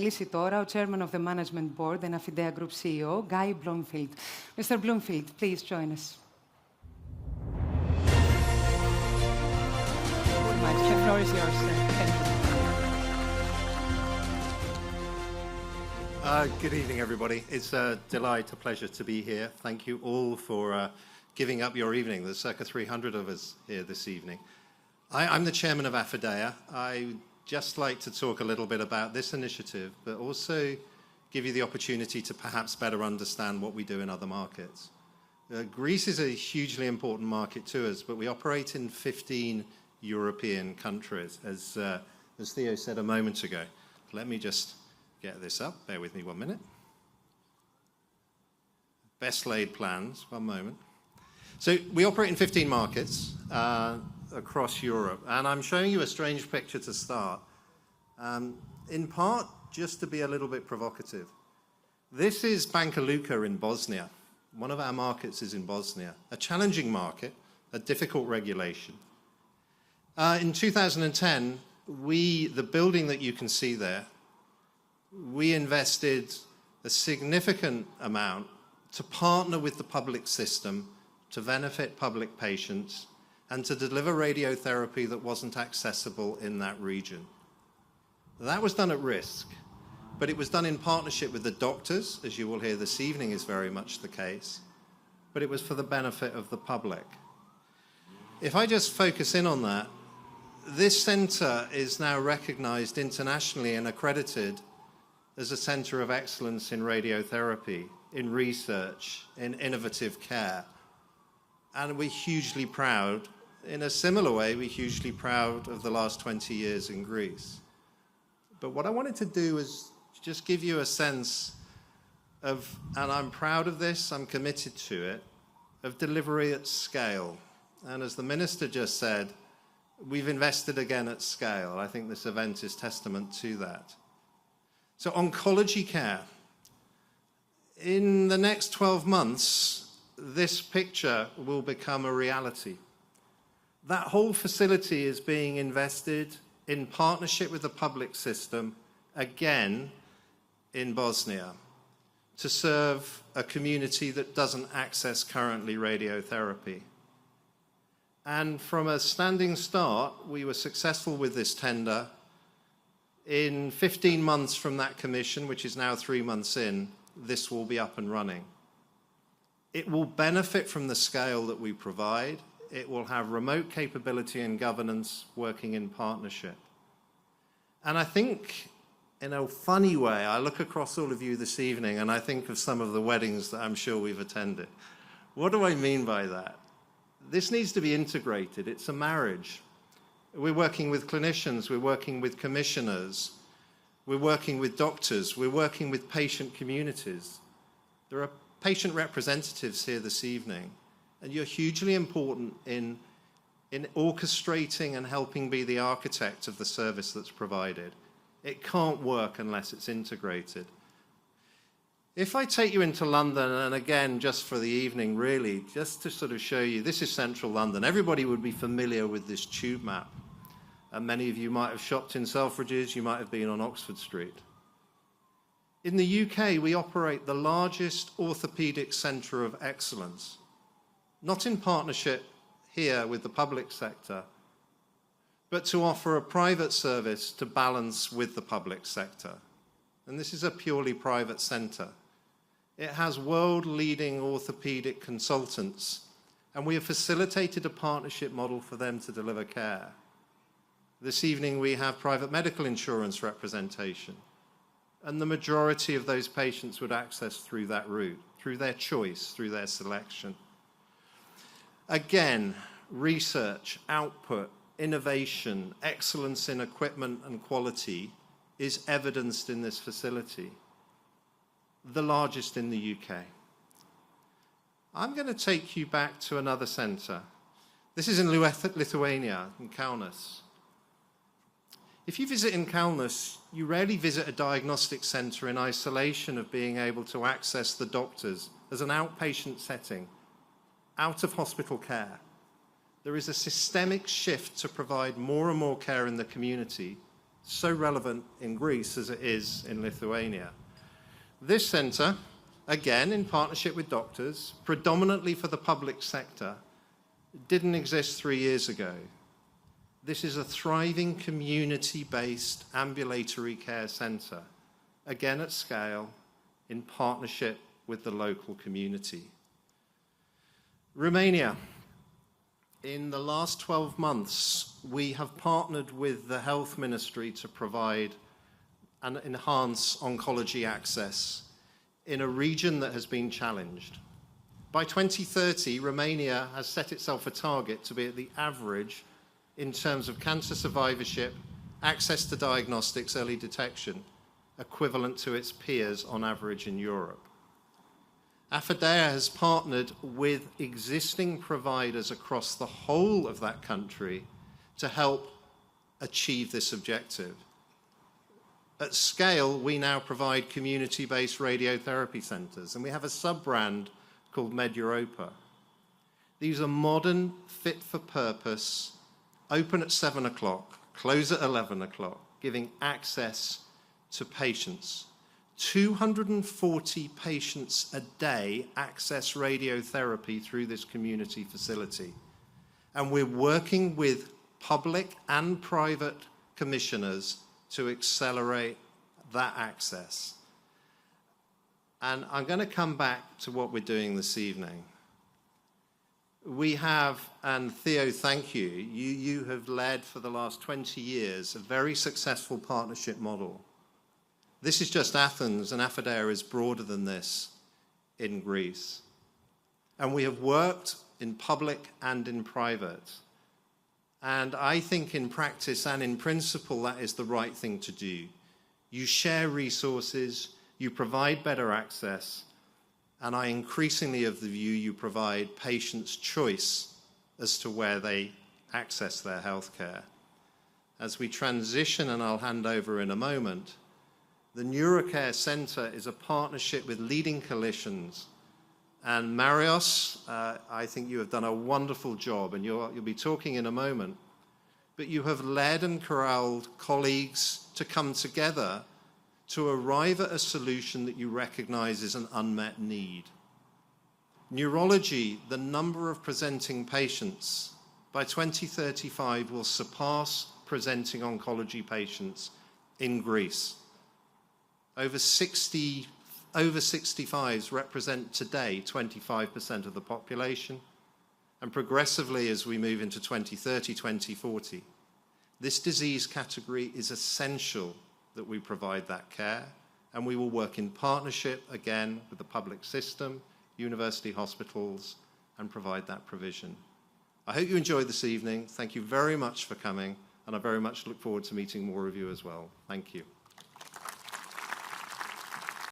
Μιλήσει τώρα ο Chairman of the Management Board and Affidea Group CEO, Guy Blomfield. Mr. Blomfield, please join us. The floor is yours, sir. Thank you. Good evening, everybody. It's a delight, a pleasure to be here. Thank you all for giving up your evening. There's circa 300 of us here this evening. I'm the chairman of Affidea. I'd just like to talk a little bit about this initiative, but also give you the opportunity to perhaps better understand what we do in other markets. Greece is a hugely important market to us, but we operate in 15 European countries, as Theo said a moment ago. Let me just get this up. Bear with me 1 minute. Best laid plans. 1 moment. So we operate in 15 markets across Europe, and I'm showing you a strange picture to start. In part, just to be a little bit provocative. This is Banca Luka in Bosnia. One of our markets is in Bosnia. A challenging market, a difficult regulation. In 2010, the building that you can see there, we invested a significant amount to partner with the public system to benefit public patients and to deliver radiotherapy that wasn't accessible in that region. That was done at risk, but it was done in partnership with the doctors, as you will hear this evening is very much the case, but it was for the benefit of the public. If I just focus in on that, this centre is now recognised internationally and accredited as a centre of excellence in radiotherapy, in research, in innovative care. And we're hugely proud. In a similar way, we're hugely proud of the last 20 years in Greece. But what I wanted to do is just give you a sense of, and I'm proud of this, I'm committed to it, of delivery at scale. And as the Minister just said, we've invested again at scale. I think this event is testament to that. So oncology care. In the next 12 months, this picture will become a reality. That whole facility is being invested in partnership with the public system, again, in Bosnia, to serve a community that doesn't access currently radiotherapy. And from a standing start, we were successful with this tender. In 15 months from that commission, which is now 3 months in, this will be up and running. It will benefit from the scale that we provide. It will have remote capability and governance working in partnership. And I think, in a funny way, I look across all of you this evening and I think of some of the weddings that I'm sure we've attended. What do I mean by that? This needs to be integrated. It's a marriage. We're working with clinicians, we're working with commissioners, we're working with doctors, we're working with patient communities. There are patient representatives here this evening, and you're hugely important in orchestrating and helping be the architect of the service that's provided. It can't work unless it's integrated. If I take you into London, and again, just for the evening, really, just to sort of show you, this is central London. Everybody would be familiar with this tube map. And many of you might have shopped in Selfridges, you might have been on Oxford Street. In the UK, we operate the largest orthopaedic centre of excellence, not in partnership here with the public sector, but to offer a private service to balance with the public sector. And this is a purely private centre. It has world-leading orthopaedic consultants, and we have facilitated a partnership model for them to deliver care. This evening we have private medical insurance representation, and the majority of those patients would access through that route, through their choice, through their selection. Again, research, output, innovation, excellence in equipment and quality is evidenced in this facility, the largest in the UK. I'm going to take you back to another centre. This is in Lithuania, in Kaunas. If you visit in Kaunas, you rarely visit a diagnostic centre in isolation of being able to access the doctors as an outpatient setting, out of hospital care. There is a systemic shift to provide more and more care in the community so relevant in Greece as it is in Lithuania. This centre, again in partnership with doctors, predominantly for the public sector, didn't exist 3 years ago. This is a thriving community-based ambulatory care centre, again at scale, in partnership with the local community. Romania. In the last 12 months, we have partnered with the Health Ministry to provide and enhance oncology access in a region that has been challenged. By 2030, Romania has set itself a target to be at the average in terms of cancer survivorship, access to diagnostics, early detection, equivalent to its peers on average in Europe. Affidea has partnered with existing providers across the whole of that country to help achieve this objective. At scale, we now provide community-based radiotherapy centres, and we have a sub-brand called neuraCare. These are modern, fit-for-purpose, open at 7 o'clock, close at 11 o'clock, giving access to patients. 240 patients a day access radiotherapy through this community facility. And we're working with public and private commissioners to accelerate that access. And I'm going to come back to what we're doing this evening. We have, and Theo, thank you, you have led for the last 20 years a very successful partnership model. This is just Athens, and Affidea is broader than this in Greece. And we have worked in public and in private. And I think in practice and in principle, that is the right thing to do. You share resources, you provide better access, and I increasingly of the view you provide patients choice as to where they access their healthcare. As we transition, and I'll hand over in a moment, the neuraCare Centre is a partnership with leading coalitions. And Marios, I think you have done a wonderful job, and you'll be talking in a moment. But you have led and corralled colleagues to come together to arrive at a solution that you recognise is an unmet need. Neurology, the number of presenting patients, by 2035 will surpass presenting oncology patients in Greece. Over 65s represent today 25% of the population, and progressively as we move into 2030, 2040, this disease category is essential that we provide that care, and we will work in partnership again with the public system, university hospitals, and provide that provision. I hope you enjoyed this evening. Thank you very much for coming, and I very much look forward to meeting more of you as well. Thank you.